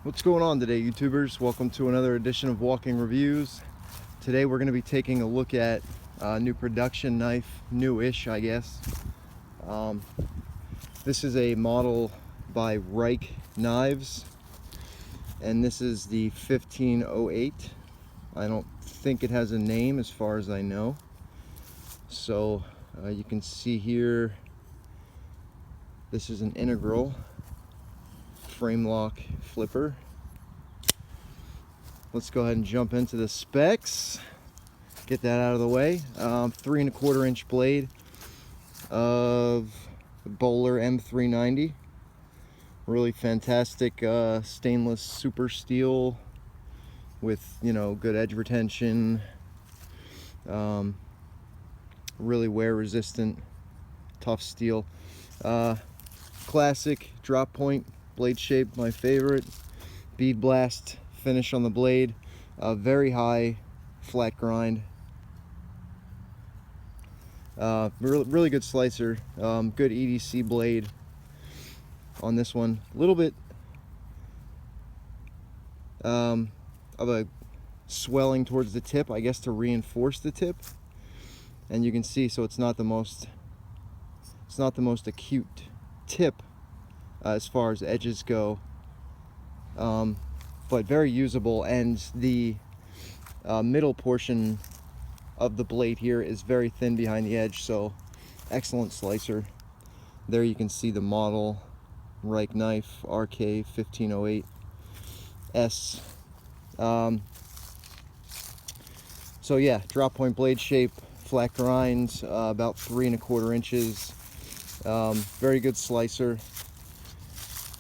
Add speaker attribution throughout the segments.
Speaker 1: What's going on today, YouTubers? Welcome to another edition of Walking Reviews. Today we're going to be taking a look at a new production knife, newish I guess. This is a model by Rike knives, and this is the 1508. I don't think it has a name as far as I know. So you can see here, this is an integral frame lock flipper. Let's go ahead and jump into the specs. Get that out of the way. 3 1/4 inch blade of Bowler M390. Really fantastic stainless super steel with, you know, good edge retention. Really wear resistant, tough steel. Classic drop point blade shape, my favorite. Bead blast finish on the blade. Very high flat grind. Really good slicer. Good EDC blade on this one. A little bit of a swelling towards the tip, I guess, to reinforce the tip. And you can see, so it's not the most acute tip as far as edges go, but very usable. And the middle portion of the blade here is very thin behind the edge, so excellent slicer. There you can see the model, Rike knife, RK 1508S. So yeah, drop point blade shape, flat grinds, about 3 1/4 inches. Very good slicer.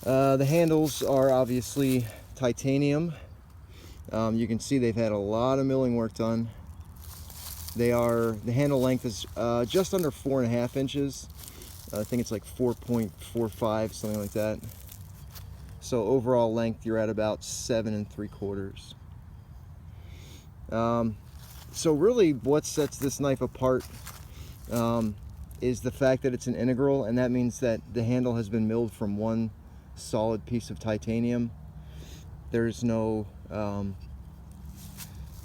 Speaker 1: The handles are obviously titanium. You can see they've had a lot of milling work done. The handle length is just under 4.5 inches. I think it's like 4.45, something like that. So overall length, you're at about 7 3/4. So really what sets this knife apart is the fact that it's an integral, and that means that the handle has been milled from one solid piece of titanium. There's no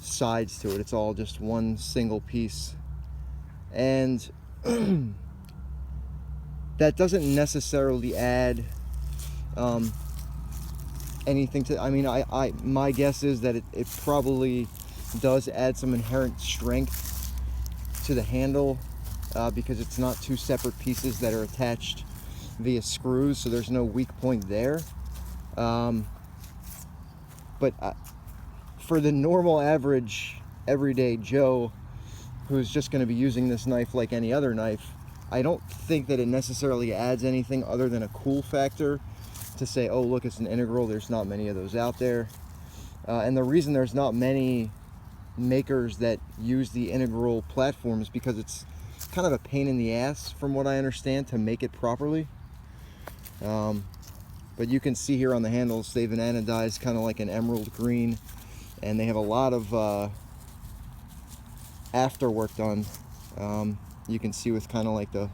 Speaker 1: sides to it. It's all just one single piece. And that doesn't necessarily add anything to, I mean, my guess is that it probably does add some inherent strength to the handle because it's not two separate pieces that are attached via screws, so there's no weak point there. But for the normal, average, everyday Joe who's just going to be using this knife like any other knife, I don't think that it necessarily adds anything other than a cool factor to say, oh look, it's an integral, there's not many of those out there. And the reason there's not many makers that use the integral platform is because it's kind of a pain in the ass, from what I understand, to make it properly. But you can see here on the handles, they've been anodized kind of like an emerald green, and they have a lot of after work done. You can see with kind of like the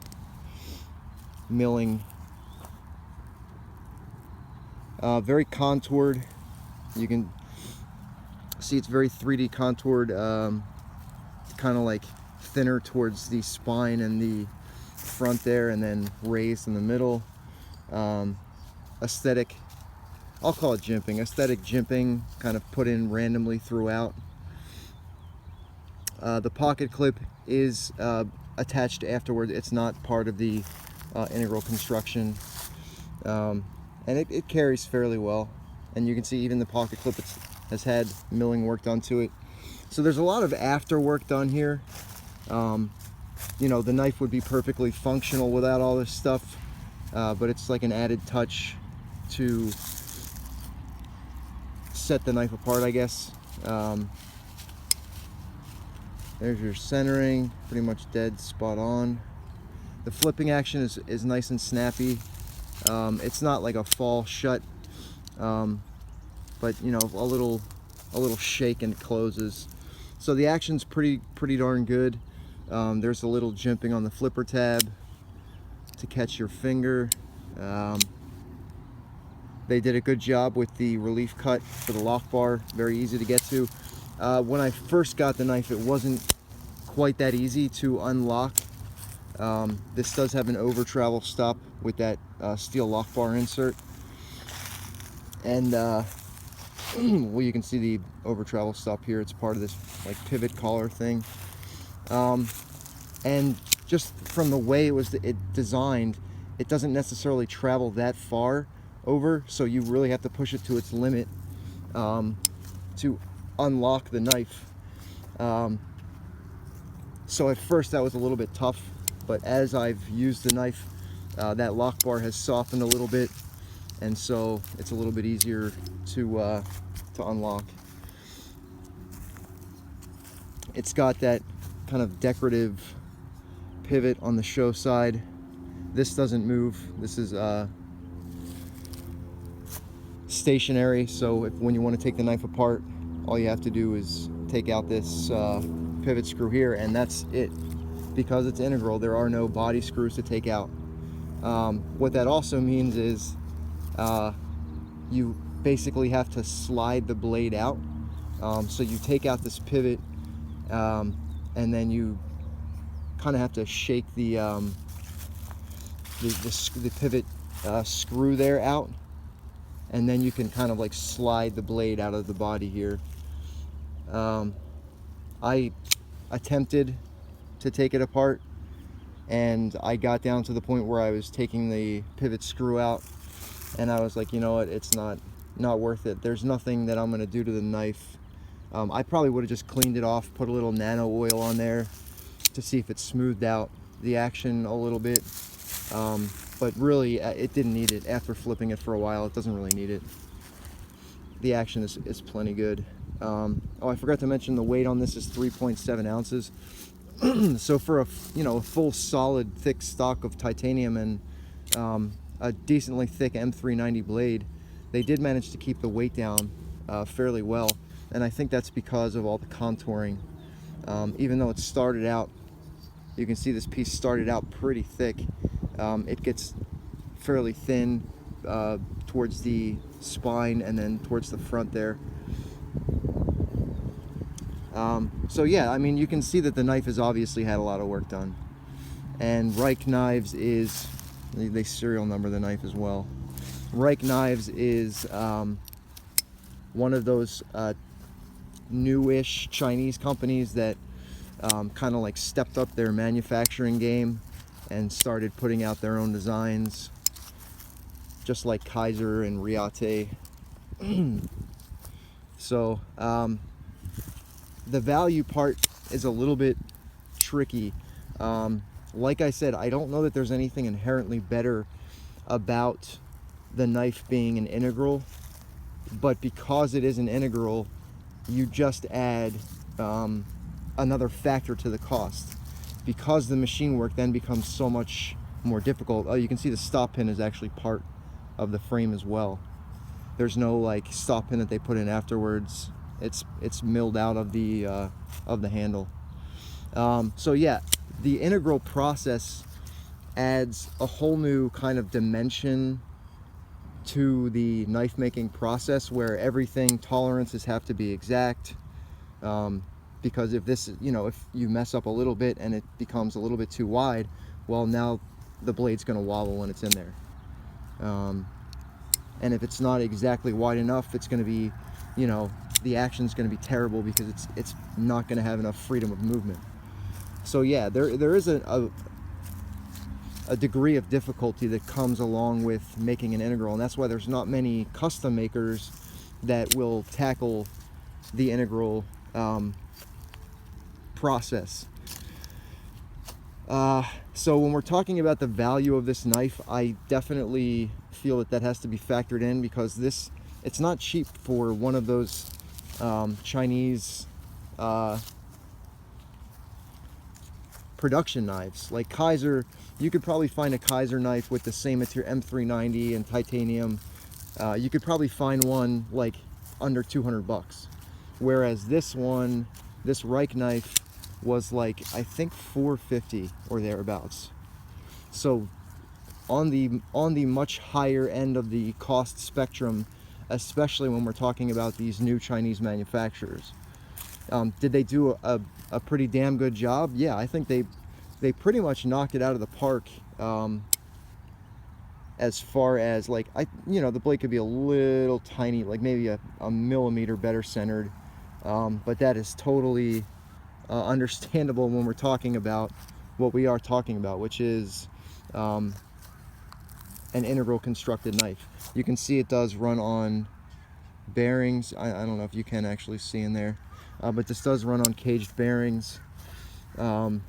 Speaker 1: milling, very contoured. You can see it's very 3D contoured, kind of like thinner towards the spine and the front there, and then raised in the middle. Aesthetic, I'll call it jimping, aesthetic jimping kind of put in randomly throughout. The pocket clip is attached afterward. It's not part of the integral construction, and it carries fairly well. And you can see even the pocket clip has had milling work done to it. So there's a lot of after work done here. You know, the knife would be perfectly functional without all this stuff, but it's like an added touch to set the knife apart, I guess. There's your centering, pretty much dead spot on. The flipping action is nice and snappy. It's not like a fall shut, but you know, a little shake and it closes. So the action's pretty darn good. There's a little jimping on the flipper tab to catch your finger. They did a good job with the relief cut for the lock bar, very easy to get to. When I first got the knife, it wasn't quite that easy to unlock. This does have an over travel stop with that steel lock bar insert. And well, you can see the over travel stop here. It's part of this like pivot collar thing. And just from the way it was designed, it doesn't necessarily travel that far over, so you really have to push it to its limit to unlock the knife. So at first that was a little bit tough, but as I've used the knife, that lock bar has softened a little bit, and so it's a little bit easier to unlock. It's got that kind of decorative pivot on the show side. This doesn't move. This is stationary, so when you want to take the knife apart, all you have to do is take out this pivot screw here, and that's it. Because it's integral, there are no body screws to take out. What that also means is you basically have to slide the blade out. So you take out this pivot, and then you kind of have to shake the pivot screw there out, and then you can kind of like slide the blade out of the body here. I attempted to take it apart, and I got down to the point where I was taking the pivot screw out, and I was like, you know what, it's not worth it. There's nothing that I'm going to do to the knife. I probably would have just cleaned it off, put a little nano oil on there to see if it smoothed out the action a little bit, but really it didn't need it. After flipping it for a while, it doesn't really need it. The action is plenty good. Oh, I forgot to mention the weight on this is 3.7 ounces. So for a full solid thick stock of titanium and a decently thick M390 blade, they did manage to keep the weight down fairly well, and I think that's because of all the contouring. Even though it started out, you can see this piece started out pretty thick, it gets fairly thin towards the spine and then towards the front there. So yeah, I mean, you can see that the knife has obviously had a lot of work done. And Rike Knives is, they serial number the knife as well. Rike Knives is one of those newish Chinese companies that kind of like stepped up their manufacturing game and started putting out their own designs, just like Kaiser and Rike. So the value part is a little bit tricky. Like I said, I don't know that there's anything inherently better about the knife being an integral, but because it is an integral, you just add another factor to the cost, because the machine work then becomes so much more difficult. Oh, you can see the stop pin is actually part of the frame as well. There's no like stop pin that they put in afterwards. It's milled out of the handle. So yeah, the integral process adds a whole new kind of dimension to the knife making process, where everything, tolerances have to be exact, because if this, if you mess up a little bit and it becomes a little bit too wide, well, now the blade's going to wobble when it's in there. And if it's not exactly wide enough, it's going to be, the action's going to be terrible because it's not going to have enough freedom of movement. So yeah, there is a degree of difficulty that comes along with making an integral, and that's why there's not many custom makers that will tackle the integral process. So when we're talking about the value of this knife, I definitely feel that has to be factored in, because it's not cheap for one of those Chinese production knives. Like Kaiser, you could probably find a Kaiser knife with the same material, M390 and titanium. You could probably find one like under 200 bucks. Whereas this Rike knife was like, I think $450 or thereabouts. So on the much higher end of the cost spectrum, especially when we're talking about these new Chinese manufacturers. Did they do a pretty damn good job? Yeah, I think they pretty much knocked it out of the park. As far as, like, the blade could be a little tiny, like maybe a millimeter better centered, but that is totally understandable when we're talking about what we are talking about, which is an integral constructed knife. You can see it does run on bearings. I don't know if you can actually see in there, but this does run on caged bearings. And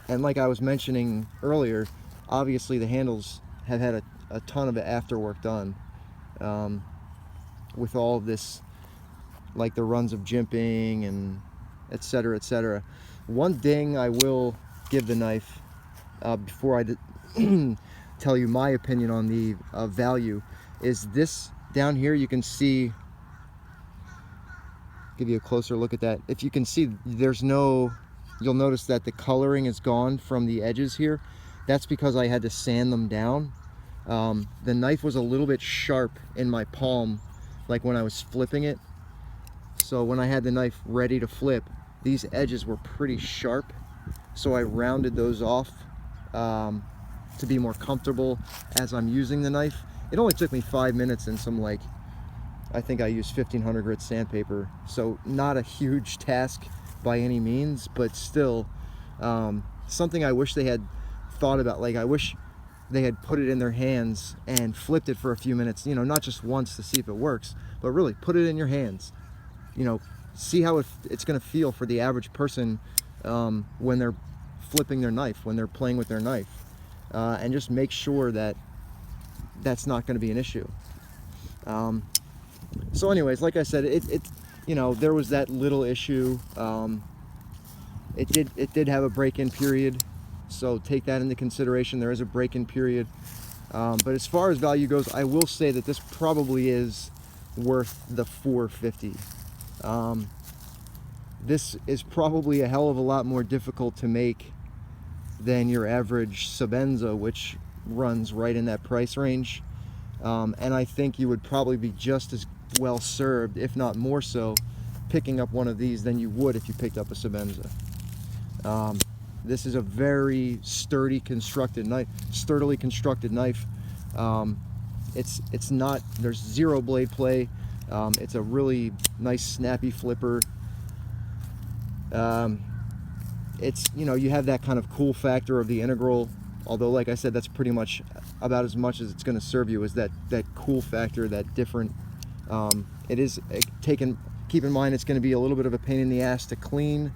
Speaker 1: like I was mentioning earlier, obviously the handles have had a ton of afterwork done with all of this, like the runs of jimping and etc, etc. One ding I will give the knife, before I tell you my opinion on the value, is this down here. You can see, give you a closer look at that. If you can see, you'll notice that the coloring is gone from the edges here. That's because I had to sand them down. The knife was a little bit sharp in my palm, like when I was flipping it. So when I had the knife ready to flip, these edges were pretty sharp. So I rounded those off to be more comfortable as I'm using the knife. It only took me 5 minutes and some, like, I think I used 1500 grit sandpaper. So not a huge task by any means, but still something I wish they had thought about. Like, I wish they had put it in their hands and flipped it for a few minutes, not just once to see if it works, but really put it in your hands, see how it's going to feel for the average person when they're flipping their knife, when they're playing with their knife, and just make sure that that's not going to be an issue. So anyways, like I said, there was that little issue. It did have a break-in period, so take that into consideration. There is a break-in period, but as far as value goes, I will say that this probably is worth the $450. This is probably a hell of a lot more difficult to make than your average Sebenza, which runs right in that price range, and I think you would probably be just as well served, if not more so, picking up one of these than you would if you picked up a Sebenza. This is a very sturdily constructed knife. It's not, there's zero blade play. It's a really nice snappy flipper. It's, you have that kind of cool factor of the integral, although like I said, that's pretty much about as much as it's going to serve you, is that cool factor, that different, keep in mind it's going to be a little bit of a pain in the ass to clean.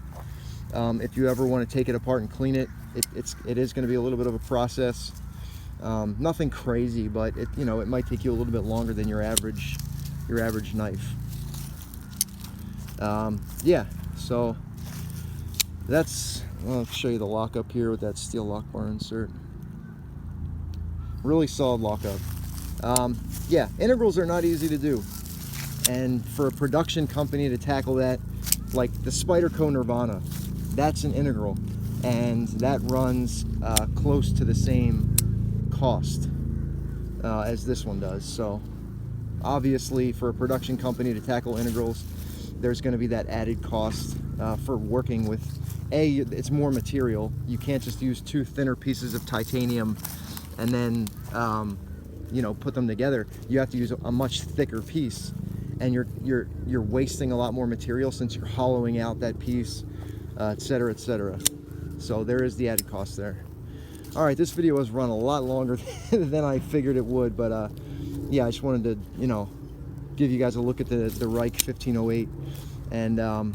Speaker 1: If you ever want to take it apart and clean it, it is going to be a little bit of a process. Nothing crazy, but it might take you a little bit longer than your average knife. Yeah, so I'll show you the lockup here with that steel lock bar insert. Really solid lockup. Yeah, integrals are not easy to do, and for a production company to tackle that, like the Spyderco Nirvana, that's an integral, and that runs close to the same cost as this one does. So obviously, for a production company to tackle integrals, there's going to be that added cost for working with. It's more material. You can't just use two thinner pieces of titanium and then put them together. You have to use a much thicker piece, and you're wasting a lot more material since you're hollowing out that piece, etc, etc. So there is the added cost there. All right, this video has run a lot longer than I figured it would, but yeah, I just wanted to give you guys a look at the Rike 1508 and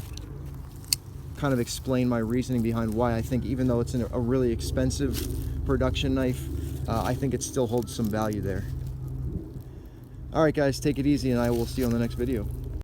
Speaker 1: kind of explain my reasoning behind why I think, even though it's a really expensive production knife, I think it still holds some value there. All right, guys, take it easy, and I will see you on the next video.